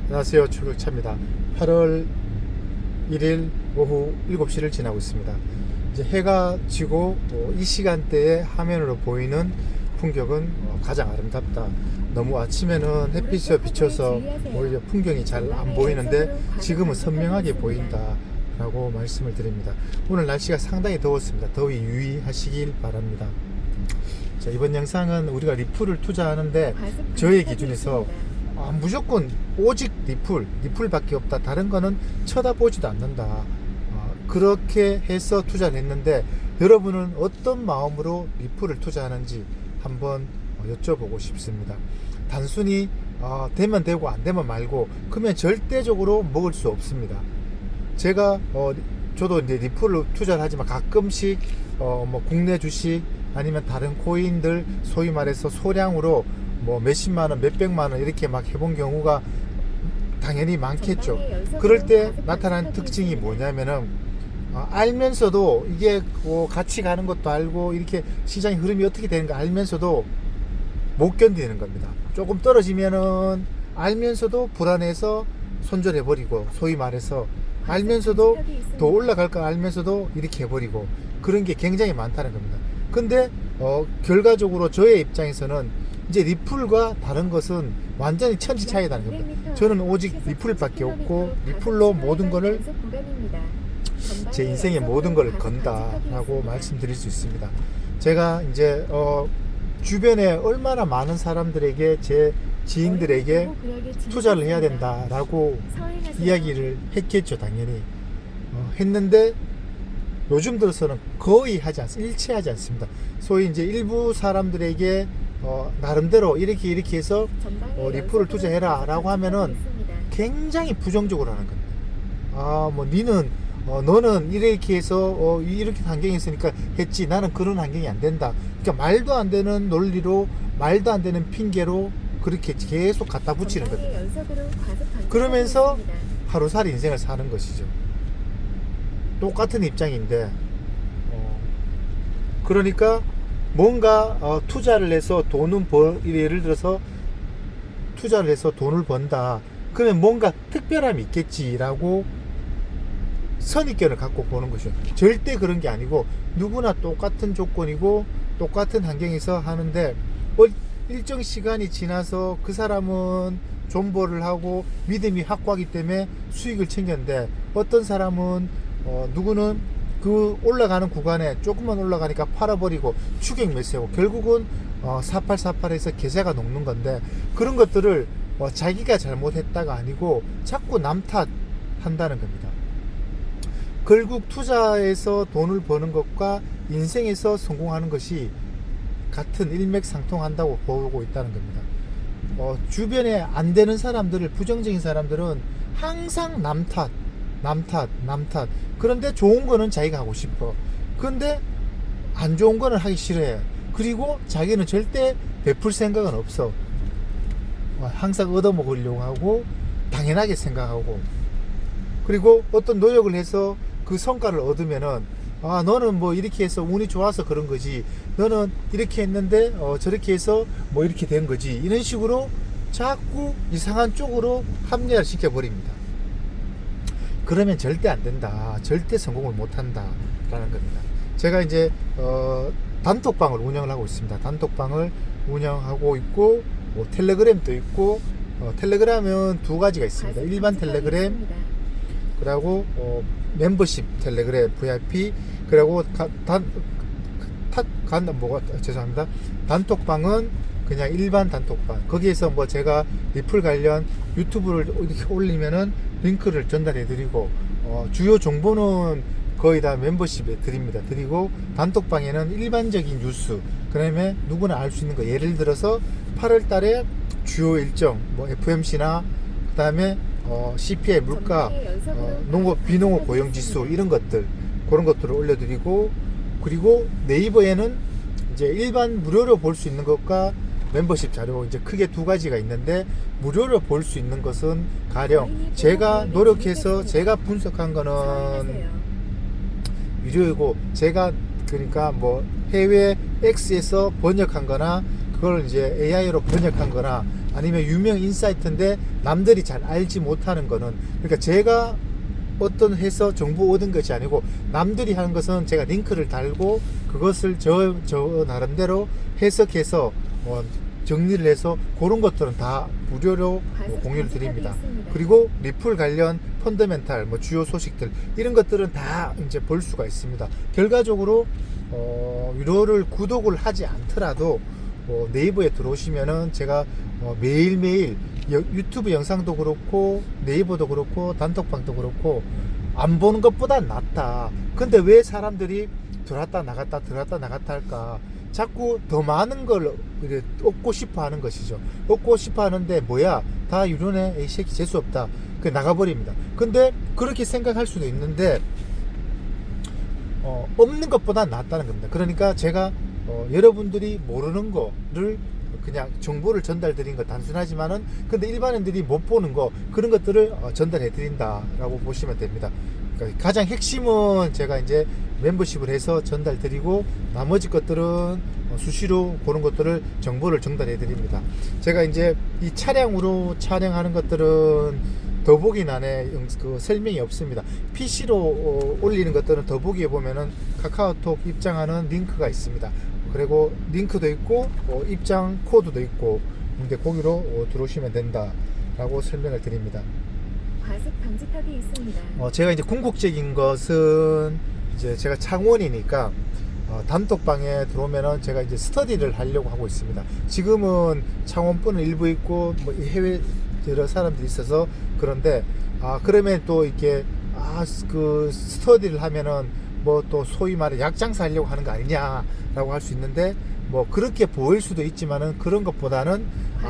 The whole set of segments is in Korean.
안녕하세요. 출국차입니다. 8월 1일 오후 7시를 지나고 있습니다. 이제 해가 지고 이 시간대에 화면으로 보이는 풍경은 가장 아름답다. 너무 아침에는 햇빛이 비쳐서 오히려 풍경이 잘 안 보이는데 지금은 선명하게 보인다 라고 말씀을 드립니다. 오늘 날씨가 상당히 더웠습니다. 더위 유의하시길 바랍니다. 자, 이번 영상은 우리가 리플을 투자하는데 저의 기준에서 무조건 오직 리플밖에 없다. 다른 거는 쳐다보지도 않는다. 그렇게 해서 투자를 했는데 여러분은 어떤 마음으로 리플을 투자하는지 한번 여쭤보고 싶습니다. 단순히 되면 되고 안 되면 말고 그러면 절대적으로 먹을 수 없습니다. 제가 저도 이제 리플로 투자를 하지만 가끔씩 뭐 국내 주식 아니면 다른 코인들 소위 말해서 소량으로 뭐 몇십만원 몇백만원 이렇게 막 해본 경우가 당연히 많겠죠. 그럴 때 나타나는 특징이 뭐냐면은 알면서도 이게 같이 가는 것도 알고 이렇게 시장의 흐름이 어떻게 되는가 알면서도 못 견디는 겁니다. 조금 떨어지면은 알면서도 불안해서 손절해버리고, 소위 말해서 알면서도 더 올라갈 거 알면서도 이렇게 해버리고, 그런 게 굉장히 많다는 겁니다. 근데 결과적으로 저의 입장에서는 이제 리플과 다른 것은 완전히 천지 차이다는 겁니다. 저는 오직 리플밖에 없고 리플로 모든 것을 제 인생의 모든 걸 건다라고 말씀드릴 수 있습니다. 제가 이제 주변에 얼마나 많은 사람들에게, 제 지인들에게 투자를 해야 된다라고 이야기를 했겠죠. 당연히 했는데 요즘 들어서는 거의 일체하지 않습니다. 소위 이제 일부 사람들에게 나름대로 이렇게 해서 리플을 투자해라 라고 하면은 굉장히 부정적으로 하는 겁니다. 뭐 너는 이렇게 해서 이렇게 환경이 있으니까 했지, 나는 그런 환경이 안 된다. 그러니까 말도 안 되는 논리로, 말도 안 되는 핑계로 그렇게 계속 갖다 붙이는 겁니다. 그러면서 하루살이 인생을 사는 것이죠. 똑같은 입장인데 그러니까 뭔가 투자를 해서 예를 들어서 투자를 해서 돈을 번다. 그러면 뭔가 특별함이 있겠지라고 선입견을 갖고 보는 것이죠. 절대 그런 게 아니고 누구나 똑같은 조건이고 똑같은 환경에서 하는데 일정 시간이 지나서 그 사람은 존버를 하고 믿음이 확고하기 때문에 수익을 챙겼는데, 어떤 사람은 누구는 그 올라가는 구간에 조금만 올라가니까 팔아버리고 추격 매수하고 결국은 4848에서 계좌가 녹는 건데, 그런 것들을 자기가 잘못했다가 아니고 자꾸 남 탓한다는 겁니다. 결국 투자에서 돈을 버는 것과 인생에서 성공하는 것이 같은 일맥상통한다고 보고 있다는 겁니다. 주변에 안 되는 사람들을, 부정적인 사람들은 항상 남 탓. 그런데 좋은 거는 자기가 하고 싶어. 그런데 안 좋은 거는 하기 싫어해. 그리고 자기는 절대 베풀 생각은 없어. 항상 얻어먹으려고 하고 당연하게 생각하고, 그리고 어떤 노력을 해서 그 성과를 얻으면은 너는 뭐 이렇게 해서 운이 좋아서 그런 거지, 너는 이렇게 했는데 저렇게 해서 뭐 이렇게 된 거지, 이런 식으로 자꾸 이상한 쪽으로 합리화를 시켜버립니다. 그러면 절대 안 된다, 절대 성공을 못 한다 라는 겁니다. 제가 이제 단톡방을 운영을 하고 있습니다. 단톡방을 운영하고 있고 뭐 텔레그램도 있고, 텔레그램은 두 가지가 있습니다. 일반 텔레그램, 그리고 멤버십 텔레그램 VIP, 그리고 죄송합니다. 단톡방은 그냥 일반 단톡방. 거기에서 뭐 제가 리플 관련 유튜브를 이렇게 올리면은 링크를 전달해 드리고, 주요 정보는 거의 다 멤버십에 드리고, 단톡방에는 일반적인 뉴스, 그 다음에 누구나 알 수 있는 거, 예를 들어서 8월 달에 주요 일정, 뭐 FMC나 그 다음에 CPI 물가, 비농업 고용지수, 이런 것들, 그런 것들을 올려드리고, 그리고 네이버에는 이제 일반 무료로 볼 수 있는 것과 멤버십 자료, 이제 크게 두 가지가 있는데, 무료로 볼 수 있는 것은 가령 제가 노력해서 제가 분석한 거는 유료이고, 제가 그러니까 뭐 해외 X에서 번역한 거나 그걸 이제 AI로 번역한 거나 아니면 유명 인사이트인데 남들이 잘 알지 못하는 거는, 그러니까 제가 어떤 해서 정보 얻은 것이 아니고 남들이 하는 것은 제가 링크를 달고 그것을 저 나름대로 해석해서 정리를 해서 그런 것들은 다 무료로 공유를 드립니다. 그리고 리플 관련 펀더멘탈 주요 소식들 이런 것들은 다 이제 볼 수가 있습니다. 결과적으로 유료를 구독을 하지 않더라도 네이버에 들어오시면은 제가 매일매일 유튜브 영상도 그렇고 네이버도 그렇고 단톡방도 그렇고 안 보는 것보다 낫다. 근데 왜 사람들이 들어왔다 나갔다 할까? 자꾸 더 많은 걸 얻고 싶어 하는 것이죠. 얻고 싶어 하는데 뭐야? 다 유료네. 이 새끼 재수없다. 그 나가버립니다. 근데 그렇게 생각할 수도 있는데 없는 것보다 낫다는 겁니다. 그러니까 제가 여러분들이 모르는 거를 그냥 정보를 전달 드린 거 단순하지만은 근데 일반인들이 못 보는 거 그런 것들을 전달해 드린다라고 보시면 됩니다. 그러니까 가장 핵심은 제가 이제 멤버십을 해서 전달 드리고 나머지 것들은 수시로 그런 것들을 정보를 전달해 드립니다. 제가 이제 이 차량으로 촬영하는 것들은 더보기란에 그 설명이 없습니다. PC로 올리는 것들은 더보기에 보면은 카카오톡 입장하는 링크가 있습니다. 그리고 링크도 있고 입장 코드도 있고, 근데 거기로 들어오시면 된다라고 설명을 드립니다. 과속 방지턱이 있습니다. 제가 이제 궁극적인 것은 이제 제가 창원이니까 단톡방에 들어오면은 제가 이제 스터디를 하려고 하고 있습니다. 지금은 창원뿐은 일부 있고 해외 여러 사람들이 있어서 그런데 그러면 또 이렇게 그 스터디를 하면은 또 소위 말해 약장사 하려고 하는 거 아니냐라고 할 수 있는데 그렇게 보일 수도 있지만은 그런 것보다는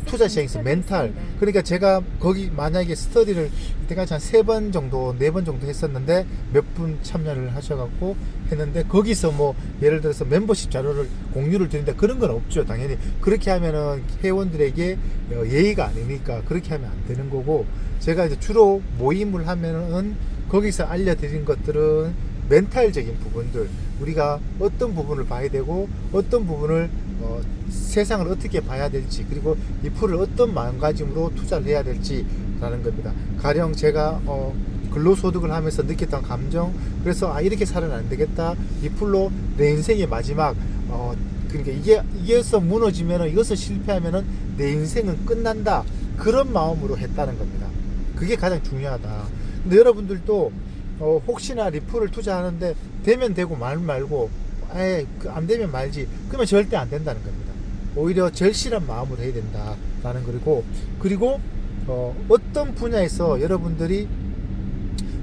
투자 시장에서 멘탈, 그러니까 제가 거기 만약에 스터디를 이때까지 한 3번 정도 4번 정도 했었는데 몇 분 참여를 하셔갖고 했는데 거기서 예를 들어서 멤버십 자료를 공유를 드린다 그런 건 없죠. 당연히 그렇게 하면은 회원들에게 예의가 아니니까 그렇게 하면 안 되는 거고, 제가 이제 주로 모임을 하면은 거기서 알려드린 것들은 멘탈적인 부분들, 우리가 어떤 부분을 봐야 되고 어떤 부분을 세상을 어떻게 봐야 될지, 그리고 이 풀을 어떤 마음가짐으로 투자를 해야 될지라는 겁니다. 가령 제가 근로소득을 하면서 느꼈던 감정, 그래서 이렇게 살아는 안 되겠다, 이 풀로 내 인생의 마지막 그러니까 이게서 무너지면은, 이것을 실패하면은 내 인생은 끝난다, 그런 마음으로 했다는 겁니다. 그게 가장 중요하다. 근데 여러분들도 혹시나 리플을 투자하는데 되면 되고 말고 안 되면 말지, 그러면 절대 안 된다는 겁니다. 오히려 절실한 마음으로 해야 된다라는 거고, 그리고 어떤 분야에서 여러분들이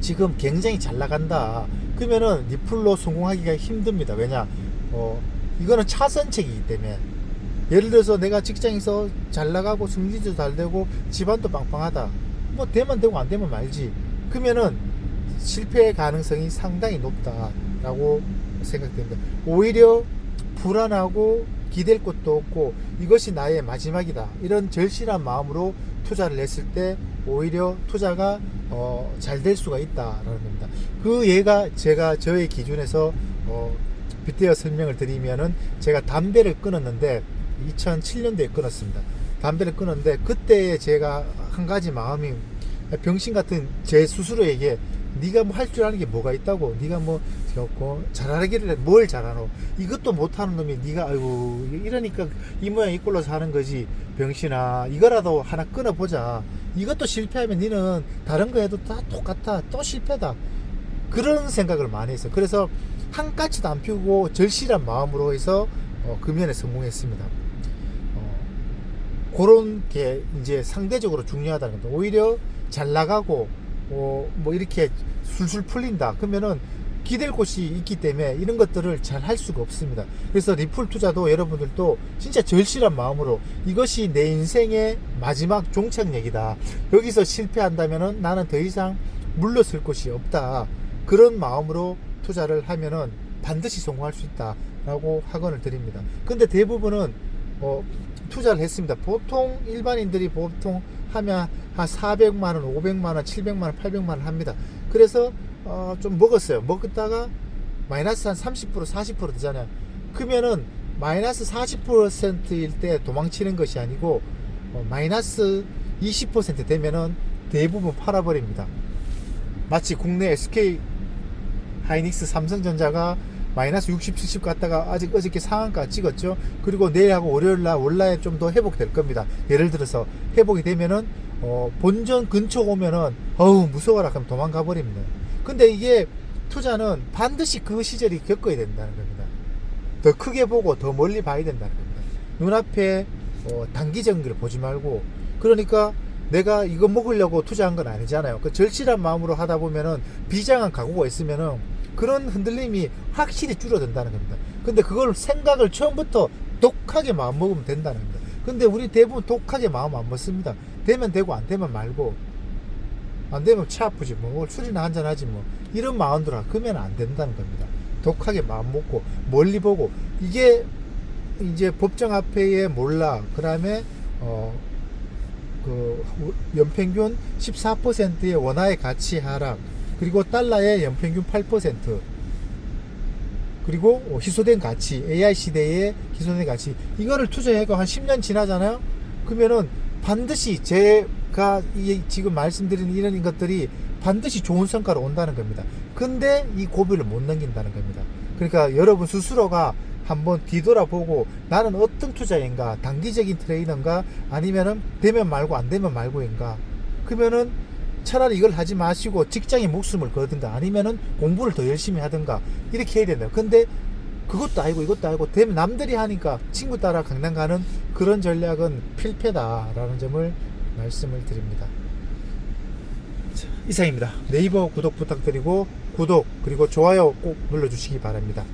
지금 굉장히 잘 나간다 그러면은 리플로 성공하기가 힘듭니다. 왜냐? 이거는 차선책이기 때문에. 예를 들어서 내가 직장에서 잘 나가고 승진도 잘 되고 집안도 빵빵하다, 되면 되고 안 되면 말지, 그러면은 실패의 가능성이 상당히 높다라고 생각됩니다. 오히려 불안하고 기댈 것도 없고 이것이 나의 마지막이다, 이런 절실한 마음으로 투자를 했을 때 오히려 투자가 잘 될 수가 있다라는 겁니다. 그 예가 제가 저의 기준에서 빗대어 설명을 드리면은, 제가 담배를 끊었는데 2007년도에 끊었습니다. 담배를 끊었는데 그때 제가 한 가지 마음이, 병신 같은 제 스스로에게 네가 할 줄 아는 게 뭐가 있다고, 네가 잘하기를 뭘 잘하노, 이것도 못하는 놈이 네가 아이고 이러니까 이 모양 이 꼴로 사는 거지, 병신아 이거라도 하나 끊어보자, 이것도 실패하면 니는 다른 거 해도 다 똑같아, 또 실패다, 그런 생각을 많이 했어요. 그래서 한 가지도 안 피우고 절실한 마음으로 해서 금연에 성공했습니다. 그런 게 이제 상대적으로 중요하다는 겁니다. 오히려 잘 나가고 이렇게 술술 풀린다 그러면은 기댈 곳이 있기 때문에 이런 것들을 잘 할 수가 없습니다. 그래서 리플 투자도 여러분들도 진짜 절실한 마음으로 이것이 내 인생의 마지막 종착역이다, 여기서 실패한다면은 나는 더 이상 물러설 곳이 없다, 그런 마음으로 투자를 하면은 반드시 성공할 수 있다라고 학원을 드립니다. 근데 대부분은 투자를 했습니다. 보통 일반인들이 보통 하면 한 400만원, 500만원, 700만원, 800만원 합니다. 그래서 좀 먹었다가 마이너스 한 30%, 40% 되잖아요. 그러면은 마이너스 40%일 때 도망치는 것이 아니고 마이너스 20% 되면은 대부분 팔아버립니다. 마치 국내 SK 하이닉스, 삼성전자가 마이너스 60, 70 갔다가 아직 어저께 상한가 찍었죠. 그리고 내일하고 월요일날 원라에 좀 더 회복될 겁니다. 예를 들어서 회복이 되면은 본전 근처 오면은 어우 무서워라 그럼 도망가 버립니다. 근데 이게 투자는 반드시 그 시절이 겪어야 된다는 겁니다. 더 크게 보고 더 멀리 봐야 된다는 겁니다. 눈앞에 단기적인 걸 보지 말고, 그러니까 내가 이거 먹으려고 투자한 건 아니잖아요. 그 절실한 마음으로 하다 보면은 비장한 각오가 있으면은 그런 흔들림이 확실히 줄어든다는 겁니다. 근데 그걸 생각을 처음부터 독하게 마음 먹으면 된다는 겁니다. 근데 우리 대부분 독하게 마음 안 먹습니다. 되면 되고 안 되면 말고, 안 되면 차 아프지 뭐 술이나 한잔 하지 뭐 이런 마음으로 그러면 안 된다는 겁니다. 독하게 마음 먹고 멀리 보고, 이게 이제 법정 화폐의 몰락, 그 다음에 그 연평균 14%의 원화의 가치 하락, 그리고 달러의 연평균 8%, 그리고 희소된 가치, AI 시대의 희소된 가치, 이거를 투자해가 한 10년 지나잖아요. 그러면은 반드시 제가 지금 말씀드리는 이런 것들이 반드시 좋은 성과로 온다는 겁니다. 근데 이 고비를 못 넘긴다는 겁니다. 그러니까 여러분 스스로가 한번 뒤돌아보고 나는 어떤 투자인가, 단기적인 트레이더인가, 아니면은 되면 말고 안 되면 말고인가, 그러면은 차라리 이걸 하지 마시고 직장에 목숨을 걸든가 아니면은 공부를 더 열심히 하든가 이렇게 해야 된다. 근데 그것도 아니고 이것도 아니고 되면 남들이 하니까 친구 따라 강남 가는 그런 전략은 필패다라는 점을 말씀을 드립니다. 자, 이상입니다. 네이버 구독 부탁드리고 구독 그리고 좋아요 꼭 눌러주시기 바랍니다.